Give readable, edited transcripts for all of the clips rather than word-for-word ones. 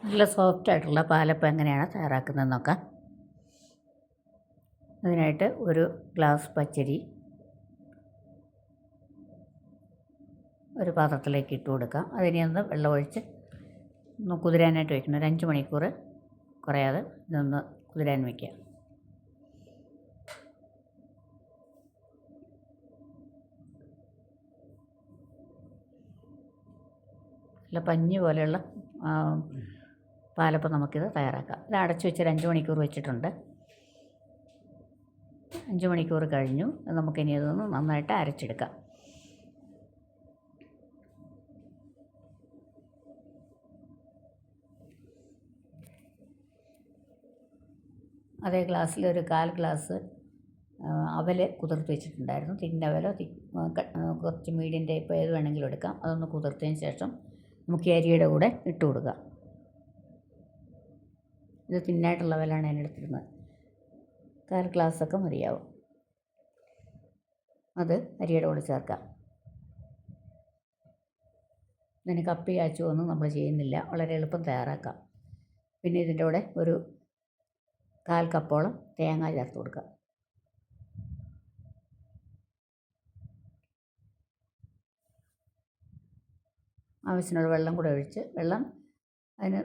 നല്ല സോഫ്റ്റായിട്ടുള്ള പാലപ്പം എങ്ങനെയാണ് തയ്യാറാക്കുന്നതെന്ന് നോക്കാം. അതിനായിട്ട് ഒരു ഗ്ലാസ് പച്ചരി ഒരു പാത്രത്തിലേക്ക് ഇട്ട് കൊടുക്കാം. അതിനെ ഒന്ന് വെള്ളമൊഴിച്ച് ഒന്ന് കുതിരാനായിട്ട് വയ്ക്കണം. ഒരു 5 മണിക്കൂർ കുറയാതെ ഇതൊന്ന് കുതിരാൻ വയ്ക്കുക. നല്ല പഞ്ഞി പോലെയുള്ള പാലപ്പം നമുക്കിത് തയ്യാറാക്കാം. ഇത് അടച്ചു വെച്ചൊരു 5 മണിക്കൂർ വെച്ചിട്ടുണ്ട്. 5 മണിക്കൂർ കഴിഞ്ഞു. നമുക്കിനി ഇതൊന്ന് നന്നായിട്ട് അരച്ചെടുക്കാം. അതേ ഗ്ലാസ്സിൽ ഒരു 1/4 ഗ്ലാസ് അവൽ കുതിർത്ത് വെച്ചിട്ടുണ്ടായിരുന്നു. തിന്നവലോ കുറച്ച് മീഡിയം ടൈപ്പ് ഏത് വേണമെങ്കിലും എടുക്കാം. അതൊന്ന് കുതിർത്തതിന് ശേഷം നമുക്ക് അരിയുടെ കൂടെ ഇട്ട് കൊടുക്കുക. ഇത് തിന്നായിട്ടുള്ള അവലാണ് ഞാൻ എടുത്തിരുന്നത്. 1/4 ഗ്ലാസ്സൊക്കെ മതിയാവും. അത് അരിയുടെ കൂടെ ചേർക്കാം. ഇതിന് കപ്പി കാച്ചുമൊന്നും നമ്മൾ ചെയ്യുന്നില്ല. വളരെ എളുപ്പം തയ്യാറാക്കാം. പിന്നെ ഇതിൻ്റെ കൂടെ ഒരു 1/4 കപ്പോളം തേങ്ങ ചേർത്ത് കൊടുക്കുക. ആവശ്യത്തിനുള്ള വെള്ളം കൂടെ ഒഴിച്ച് വെള്ളം അതിന്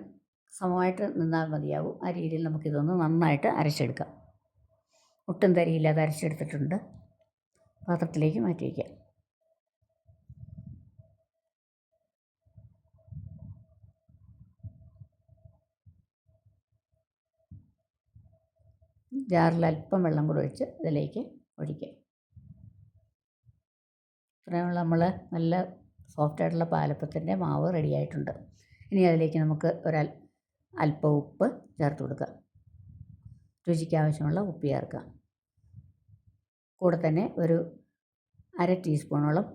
സമമായിട്ട് നിന്നാൽ മതിയാവും. ആ രീതിയിൽ നമുക്കിതൊന്ന് നന്നായിട്ട് അരച്ചെടുക്കാം. ഒട്ടും തരിയില്ലാതെ അരച്ചെടുത്തിട്ടുണ്ട്. പാത്രത്തിലേക്ക് മാറ്റി വയ്ക്കാം. ജാറിൽ അല്പം വെള്ളം കൂടെ ഒഴിച്ച് ഇതിലേക്ക് ഒഴിക്കുക. ഇത്രയുള്ള നമ്മൾ നല്ല സോഫ്റ്റായിട്ടുള്ള പാലപ്പത്തിൻ്റെ മാവ് റെഡിയായിട്ടുണ്ട്. ഇനി അതിലേക്ക് നമുക്ക് അല്പം ഉപ്പ് ചേർത്ത് കൊടുക്കുക. രുചിക്ക് ആവശ്യമുള്ള ഉപ്പ് ചേർക്കുക. കൂടെ തന്നെ ഒരു 1/2 ടീസ്പൂണോളം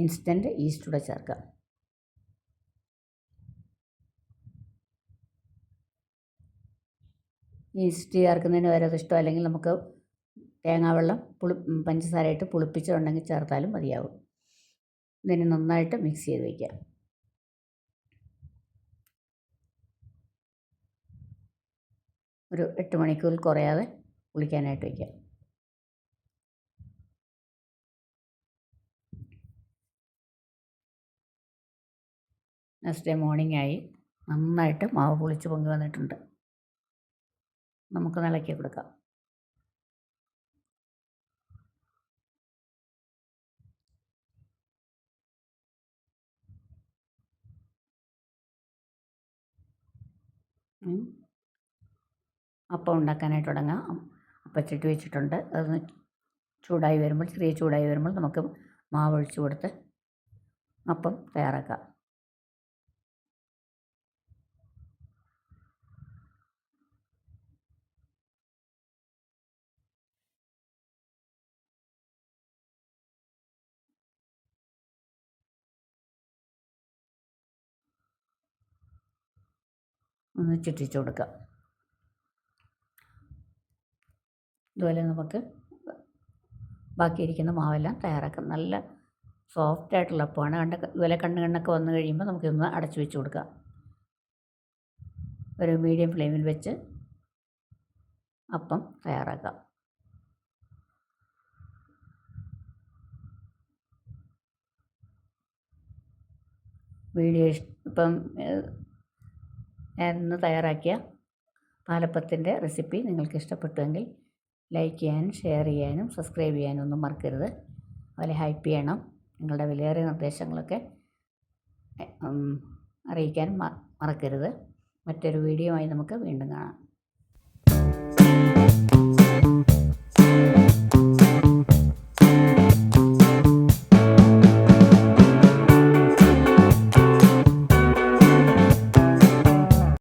ഇൻസ്റ്റൻറ്റ് ഈസ്റ്റ് കൂടെ ചേർക്കുക. ഈസ്റ്റ് ചേർക്കുന്നതിന് വരെ അത് ഇഷ്ടമല്ലെങ്കിൽ നമുക്ക് തേങ്ങാവെള്ളം പഞ്ചസാരയിട്ട് പുളിപ്പിച്ചിട്ടുണ്ടെങ്കിൽ ചേർത്താലും മതിയാവും. ഇതിനെ നന്നായിട്ട് മിക്സ് ചെയ്ത് വയ്ക്കുക. ഒരു 8 മണിക്കൂറിൽ കുറയാതെ പുളിക്കാനായിട്ട് വയ്ക്കുക. നെക്സ്റ്റ് ഡേ മോർണിംഗ് ആയി. നന്നായിട്ട് മാവ് പുളിച്ച് പൊങ്ങി വന്നിട്ടുണ്ട്. നമുക്ക് ഇളക്കി കൊടുക്കാം. അപ്പം ഉണ്ടാക്കാനായിട്ട് തുടങ്ങാം. അപ്പച്ചട്ടി വെച്ചിട്ടുണ്ട്. അതൊന്ന് ചൂടായി വരുമ്പോൾ ചെറിയ ചൂടായി വരുമ്പോൾ നമുക്ക് മാവ് ഒഴിച്ച് കൊടുത്ത് അപ്പം തയ്യാറാക്കാം. ഒന്ന് ചുറ്റിച്ച് കൊടുക്കാം. ഇതുപോലെ നമുക്ക് ബാക്കിയിരിക്കുന്ന മാവെല്ലാം തയ്യാറാക്കാം. നല്ല സോഫ്റ്റായിട്ടുള്ള അപ്പമാണ്. ഇതുപോലെ കണ്ണൊക്കെ വന്നു കഴിയുമ്പോൾ നമുക്കിതൊന്ന് അടച്ചു വെച്ച് കൊടുക്കാം. ഒരു മീഡിയം ഫ്ലെയിമിൽ വെച്ച് അപ്പം തയ്യാറാക്കാം. വീഡിയോ ഇപ്പം ഞാൻ ഇന്ന് തയ്യാറാക്കിയ പാലപ്പത്തിൻ്റെ റെസിപ്പി നിങ്ങൾക്ക് ഇഷ്ടപ്പെട്ടുവെങ്കിൽ ലൈക്ക് ചെയ്യാനും ഷെയർ ചെയ്യാനും സബ്സ്ക്രൈബ് ചെയ്യാനും ഒന്നും മറക്കരുത്. അതുപോലെ ഹൈപ്പ് ചെയ്യണം. നിങ്ങളുടെ വിലയേറിയ നിർദ്ദേശങ്ങളൊക്കെ അറിയിക്കാനും മറക്കരുത്. മറ്റൊരു വീഡിയോ ആയി നമുക്ക് വീണ്ടും കാണാം.